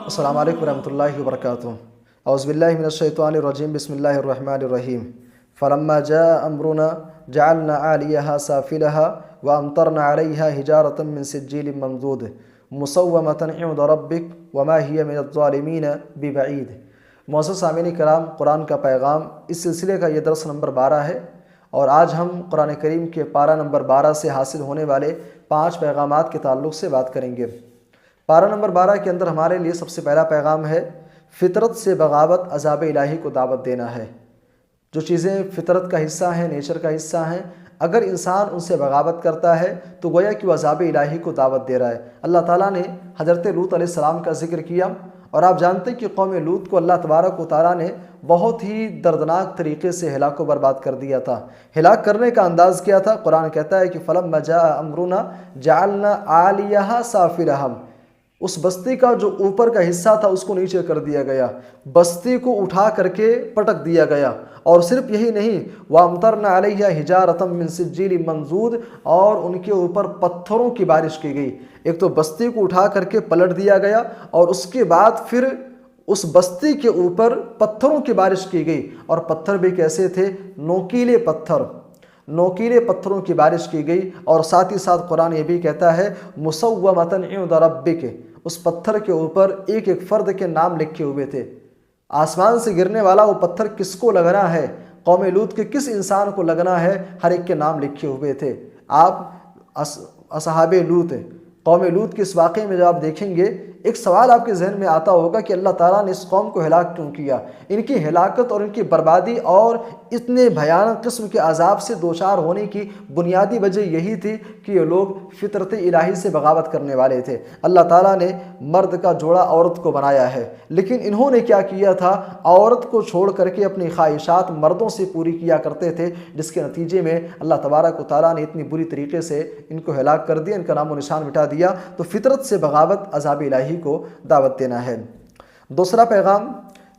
السلام علیکم ورحمۃ اللہ وبرکاتہ۔ اعوذ باللہ من الشیطان الرجیم، بسم اللہ الرحمن الرحیم۔ فلما جاء امرنا جعلنا عالیہا سافلہا وامطرنا علیہا حجارۃ من سجیل منضود مسومۃ عند ربک وما ہی من الظالمین ببعید۔ معزز سامعین کرام، قرآن کا پیغام اس سلسلے کا یہ درس نمبر 12 ہے، اور آج ہم قرآن کریم کے پارہ نمبر 12 سے حاصل ہونے والے 5 پیغامات کے تعلق سے بات کریں گے۔ پارہ نمبر 12 کے اندر ہمارے لیے سب سے پہلا پیغام ہے، فطرت سے بغاوت عذاب الہی کو دعوت دینا ہے۔ جو چیزیں فطرت کا حصہ ہیں، نیچر کا حصہ ہیں، اگر انسان ان سے بغاوت کرتا ہے تو گویا کہ وہ عذاب الہی کو دعوت دے رہا ہے۔ اللہ تعالیٰ نے حضرت لوط علیہ السلام کا ذکر کیا، اور آپ جانتے ہیں کہ قوم لوط کو اللہ تبارک و تعالیٰ نے بہت ہی دردناک طریقے سے ہلاک و برباد کر دیا تھا۔ ہلاک کرنے کا انداز کیا تھا؟ قرآن کہتا ہے کہ فلما جاء امرنا جعلنا عالیہا سافلہا، اس بستی کا جو اوپر کا حصہ تھا اس کو نیچے کر دیا گیا، بستی کو اٹھا کر کے پٹک دیا گیا۔ اور صرف یہی نہیں، وَأَمْطَرْنَا عَلَيْهَا حِجَارَةً مِّن سِجِّيلٍ مَّنضُودٍ، اور ان کے اوپر پتھروں کی بارش کی گئی۔ ایک تو بستی کو اٹھا کر کے پلٹ دیا گیا، اور اس کے بعد پھر اس بستی کے اوپر پتھروں کی بارش کی گئی، اور پتھر بھی کیسے تھے؟ نوکیلے پتھر، نوکیلے پتھروں کی بارش کی گئی۔ اور ساتھ ہی ساتھ قرآن یہ بھی کہتا ہے مُسَوَّمَةً عِندَ رَبِّكَ، اس پتھر کے اوپر ایک ایک فرد کے نام لکھے ہوئے تھے۔ آسمان سے گرنے والا وہ پتھر کس کو لگنا ہے، قوم لوط کے کس انسان کو لگنا ہے، ہر ایک کے نام لکھے ہوئے تھے۔ آپ اصحاب لوط، قوم لوط کے اس واقعے میں جب آپ دیکھیں گے، ایک سوال آپ کے ذہن میں آتا ہوگا کہ اللہ تعالیٰ نے اس قوم کو ہلاک کیوں کیا؟ ان کی ہلاکت اور ان کی بربادی اور اتنے بھیانک قسم کے عذاب سے دوچار ہونے کی بنیادی وجہ یہی تھی کہ یہ لوگ فطرت الہی سے بغاوت کرنے والے تھے۔ اللہ تعالیٰ نے مرد کا جوڑا عورت کو بنایا ہے، لیکن انہوں نے کیا کیا تھا؟ عورت کو چھوڑ کر کے اپنی خواہشات مردوں سے پوری کیا کرتے تھے، جس کے نتیجے میں اللہ تبارک و تعالیٰ نے اتنی بری طریقے سے ان کو ہلاک کر دیا، ان کا نام و نشان مٹا دیا۔ تو فطرت سے بغاوت عذاب الہی کو دعوت دینا ہے۔ دوسرا پیغام،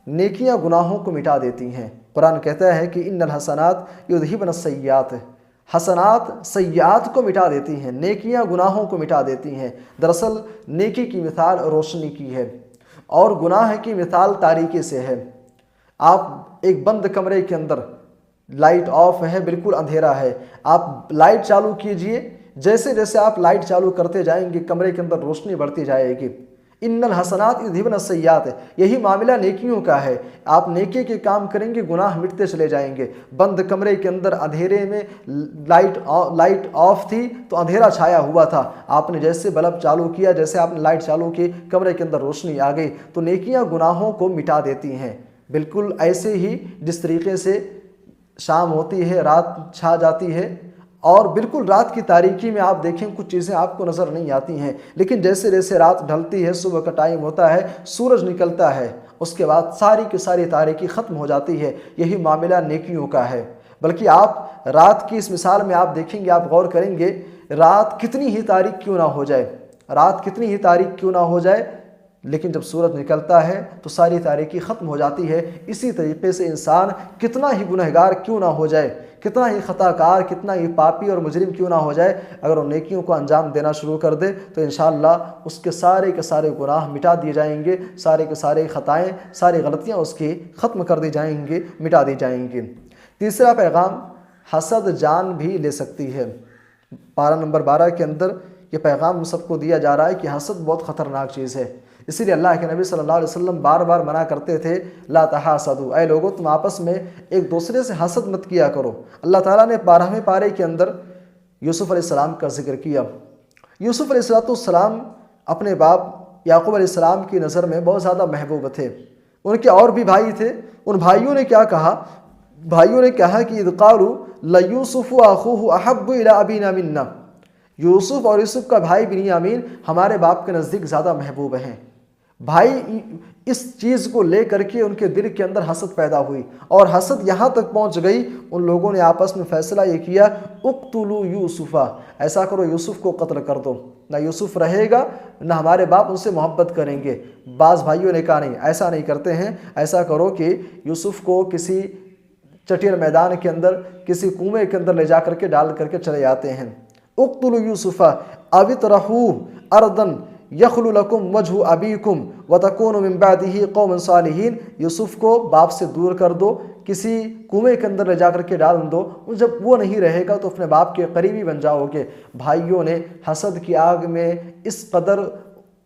نیکیاں گناہوں کو مٹا دیتی ہیں۔ قرآن کہتا ہے کہ ان الحسنات یذہبن السیئات، حسنات سیئات کو مٹا دیتی ہیں، نیکیاں گناہوں کو مٹا دیتی ہیں۔ دراصل نیکی کی مثال روشنی کی ہے، اور گناہ کی مثال تاریکی سے ہے۔ آپ ایک بند کمرے کے اندر، لائٹ آف ہے، بالکل اندھیرا ہے، آپ لائٹ چالو کیجئے، جیسے جیسے آپ لائٹ چالو کرتے جائیں گے کمرے کے اندر روشنی بڑھتی جائے گی۔ ان الحسنات یذہبن السیئات، یہی معاملہ نیکیوں کا ہے۔ آپ نیکی کے کام کریں گے، گناہ مٹتے چلے جائیں گے۔ بند کمرے کے اندر اندھیرے میں لائٹ آف تھی تو اندھیرا چھایا ہوا تھا، آپ نے جیسے بلب چالو کیا، جیسے آپ نے لائٹ چالو کی، کمرے کے اندر روشنی آ گئی۔ تو نیکیاں گناہوں کو مٹا دیتی ہیں، بالکل ایسے ہی جس طریقے سے شام ہوتی ہے، رات چھا جاتی ہے، اور بالکل رات کی تاریکی میں آپ دیکھیں کچھ چیزیں آپ کو نظر نہیں آتی ہیں، لیکن جیسے جیسے رات ڈھلتی ہے، صبح کا ٹائم ہوتا ہے، سورج نکلتا ہے، اس کے بعد ساری کی ساری تاریکی ختم ہو جاتی ہے۔ یہی معاملہ نیکیوں کا ہے۔ بلکہ آپ رات کی اس مثال میں آپ دیکھیں گے، آپ غور کریں گے، رات کتنی ہی تاریک کیوں نہ ہو جائے، رات کتنی ہی تاریک کیوں نہ ہو جائے، لیکن جب سورج نکلتا ہے تو ساری تاریکی ختم ہو جاتی ہے۔ اسی طریقے سے انسان کتنا ہی گنہگار کیوں نہ ہو جائے، کتنا ہی خطا کار، کتنا ہی پاپی اور مجرم کیوں نہ ہو جائے، اگر وہ نیکیوں کو انجام دینا شروع کر دے تو انشاءاللہ اس کے سارے گناہ مٹا دیے جائیں گے، سارے کے سارے خطائیں، ساری غلطیاں اس کی ختم کر دی جائیں گی، مٹا دی جائیں گی۔ تیسرا پیغام، حسد جان بھی لے سکتی ہے۔ پارہ نمبر 12 کے اندر یہ پیغام ہم سب کو دیا جا رہا ہے کہ حسد بہت خطرناک چیز ہے۔ اسی لیے اللہ کے نبی صلی اللہ علیہ وسلم بار بار منع کرتے تھے، لا تحاسدوا، اے لوگو تم آپس میں ایک دوسرے سے حسد مت کیا کرو۔ اللہ تعالیٰ نے 12ویں پارے کے اندر یوسف علیہ السلام کا ذکر کیا۔ یوسف علیہ السلام اپنے باپ یعقوب علیہ السلام کی نظر میں بہت زیادہ محبوب تھے۔ ان کے اور بھی بھائی تھے، ان بھائیوں نے کیا کہا؟ بھائیوں نے کہا کہ اذ قالوا لیوسف واخوہ احب الی ابینا منا، یوسف اور یوسف کا بھائی بنیامین ہمارے باپ کے نزدیک زیادہ محبوب ہیں۔ بھائی اس چیز کو لے کر کے ان کے دل کے اندر حسد پیدا ہوئی، اور حسد یہاں تک پہنچ گئی، ان لوگوں نے آپس میں فیصلہ یہ کیا، اقتلوا یوسف، ایسا کرو یوسف کو قتل کر دو، نہ یوسف رہے گا نہ ہمارے باپ ان سے محبت کریں گے۔ بعض بھائیوں نے کہا نہیں، ایسا نہیں کرتے ہیں، ایسا کرو کہ یوسف کو کسی چٹیل میدان کے اندر، کسی کنویں کے اندر لے جا کر کے ڈال کر کے چلے آتے ہیں۔ اقتلوا یوسف او اطرحوہ ارضا، یخلو لکم وجہ ابیکم وتکونوا من بعدہ قوما صالحین، یوسف کو باپ سے دور کر دو، کسی کنویں کے اندر لے جا کر کے ڈال دو، جب وہ نہیں رہے گا تو اپنے باپ کے قریبی بن جاؤ گے۔ بھائیوں نے حسد کی آگ میں اس قدر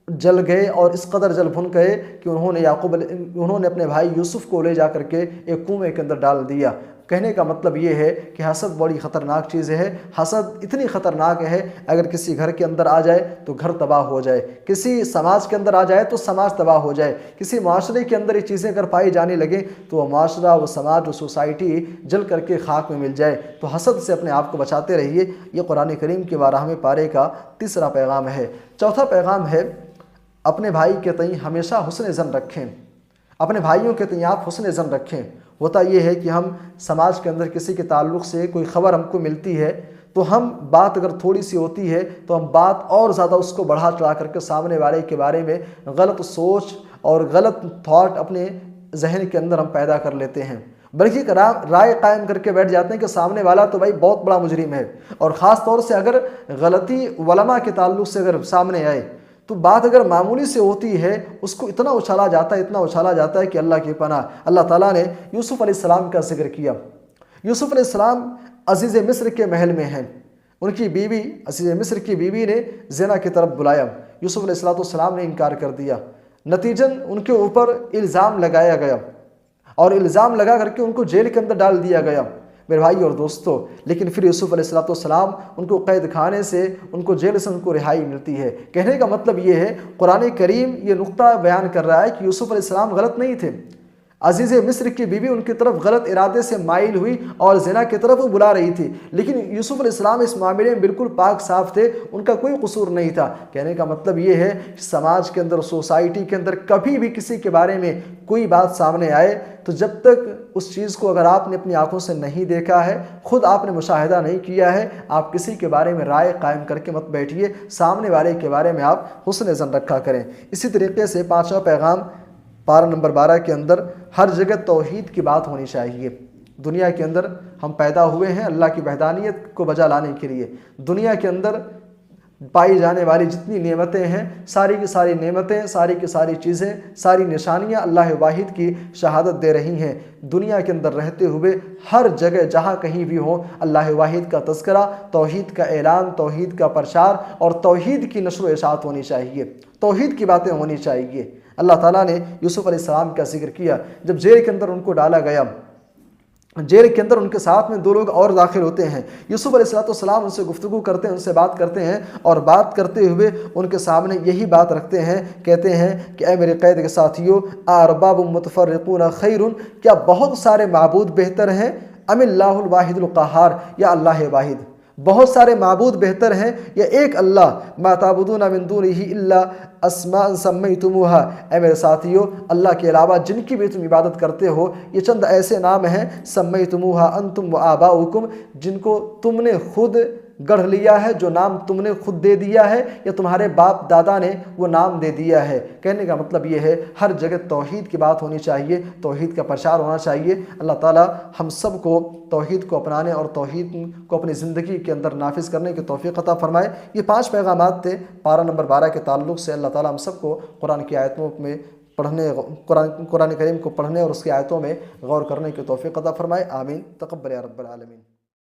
جل گئے اور اس قدر جل بھن گئے کہ انہوں نے اپنے بھائی یوسف کو لے جا کر کے ایک کنویں کے اندر ڈال دیا۔ کہنے کا مطلب یہ ہے کہ حسد بڑی خطرناک چیز ہے۔ حسد اتنی خطرناک ہے، اگر کسی گھر کے اندر آ جائے تو گھر تباہ ہو جائے، کسی سماج کے اندر آ جائے تو سماج تباہ ہو جائے، کسی معاشرے کے اندر یہ چیزیں اگر پائی جانے لگیں تو وہ معاشرہ، وہ سماج، وہ سوسائٹی جل کر کے خاک میں مل جائے۔ تو حسد سے اپنے آپ کو بچاتے رہیے۔ یہ قرآن کریم کے 12ویں پارے کا تیسرا پیغام ہے۔ چوتھا پیغام ہے، اپنے بھائی کے تئیں ہمیشہ حسن ظن رکھیں، اپنے بھائیوں کے تئیں آپ حسن ظن رکھیں۔ ہوتا یہ ہے کہ ہم سماج کے اندر کسی کے تعلق سے کوئی خبر ہم کو ملتی ہے تو ہم بات اگر تھوڑی سی ہوتی ہے تو ہم بات اور زیادہ اس کو بڑھا چڑھا کر کے سامنے والے کے بارے میں غلط سوچ اور غلط تھاٹ اپنے ذہن کے اندر ہم پیدا کر لیتے ہیں، بلکہ ایک رائے قائم کر کے بیٹھ جاتے ہیں کہ سامنے والا تو بھائی بہت بڑا مجرم ہے۔ اور خاص طور سے اگر غلطی علماء کے تعلق سے اگر سامنے آئے تو بات اگر معمولی سے ہوتی ہے اس کو اتنا اچھالا جاتا ہے، اتنا اچھالا جاتا ہے کہ اللہ کی پناہ۔ اللہ تعالیٰ نے یوسف علیہ السلام کا ذکر کیا۔ یوسف علیہ السلام عزیز مصر کے محل میں ہیں، ان کی بیوی، عزیز مصر کی بیوی نے زنا کی طرف بلایا، یوسف علیہ السلام نے انکار کر دیا، نتیجن ان کے اوپر الزام لگایا گیا اور الزام لگا کر کے ان کو جیل کے اندر ڈال دیا گیا میرے بھائی اور دوستو۔ لیکن پھر یوسف علیہ السلام ان کو قید خانے سے، ان کو جیل سے ان کو رہائی ملتی ہے۔ کہنے کا مطلب یہ ہے، قرآن کریم یہ نقطہ بیان کر رہا ہے کہ یوسف علیہ السلام غلط نہیں تھے۔ عزیز مصر کی بیوی ان کی طرف غلط ارادے سے مائل ہوئی اور زنا کی طرف وہ بلا رہی تھی، لیکن یوسف علیہ السلام اس معاملے میں بالکل پاک صاف تھے، ان کا کوئی قصور نہیں تھا۔ کہنے کا مطلب یہ ہے کہ سماج کے اندر، سوسائٹی کے اندر کبھی بھی کسی کے بارے میں کوئی بات سامنے آئے تو جب تک اس چیز کو اگر آپ نے اپنی آنکھوں سے نہیں دیکھا ہے، خود آپ نے مشاہدہ نہیں کیا ہے، آپ کسی کے بارے میں رائے قائم کر کے مت بیٹھیے، سامنے والے کے بارے میں آپ حسن ظن رکھا کریں۔ اسی طریقے سے 5واں پیغام پارہ نمبر 12 کے اندر، ہر جگہ توحید کی بات ہونی چاہیے۔ دنیا کے اندر ہم پیدا ہوئے ہیں اللہ کی وحدانیت کو بجا لانے کے لیے۔ دنیا کے اندر پائی جانے والی جتنی نعمتیں ہیں، ساری کی ساری نعمتیں، ساری کی ساری چیزیں، ساری نشانیاں اللہ واحد کی شہادت دے رہی ہیں۔ دنیا کے اندر رہتے ہوئے ہر جگہ جہاں کہیں بھی ہو اللہ واحد کا تذکرہ، توحید کا اعلان، توحید کا پرچار اور توحید کی نشر و اشاعت ہونی چاہیے، توحید کی باتیں ہونی چاہیے۔ اللہ تعالیٰ نے یوسف علیہ السلام کا ذکر کیا، جب جیل کے اندر ان کو ڈالا گیا، جیل کے اندر ان کے ساتھ میں 2 لوگ اور داخل ہوتے ہیں۔ یوسف علیہ السلام ان سے گفتگو کرتے ہیں، ان سے بات کرتے ہیں، اور بات کرتے ہوئے ان کے سامنے یہی بات رکھتے ہیں، کہتے ہیں کہ اے میرے قید کے ساتھیوں، ارباب متفرقون خیر، کیا بہت سارے معبود بہتر ہیں، ام اللہ الواحد القہار، یا اللہ واحد، بہت سارے معبود بہتر ہیں یا ایک اللہ، ما تعبدون من دونہ الا اسماء سمیتموہا، اے میرے ساتھیو، اللہ کے علاوہ جن کی بھی تم عبادت کرتے ہو یہ چند ایسے نام ہیں، سمیتموہا انتم و آباؤکم، جن کو تم نے خود گڑھ لیا ہے، جو نام تم نے خود دے دیا ہے یا تمہارے باپ دادا نے وہ نام دے دیا ہے۔ کہنے کا مطلب یہ ہے، ہر جگہ توحید کی بات ہونی چاہیے، توحید کا پرچار ہونا چاہیے۔ اللہ تعالیٰ ہم سب کو توحید کو اپنانے اور توحید کو اپنی زندگی کے اندر نافذ کرنے کی توفیق عطا فرمائے۔ یہ 5 پیغامات تھے پارہ نمبر 12 کے تعلق سے۔ اللہ تعالیٰ ہم سب کو قرآن کی آیتوں میں پڑھنے، قرآن کریم کو پڑھنے اور اس کی آیتوں میں غور کرنے کی توفیق عطا فرمائے۔ آمین، تقبل یا رب العالمین۔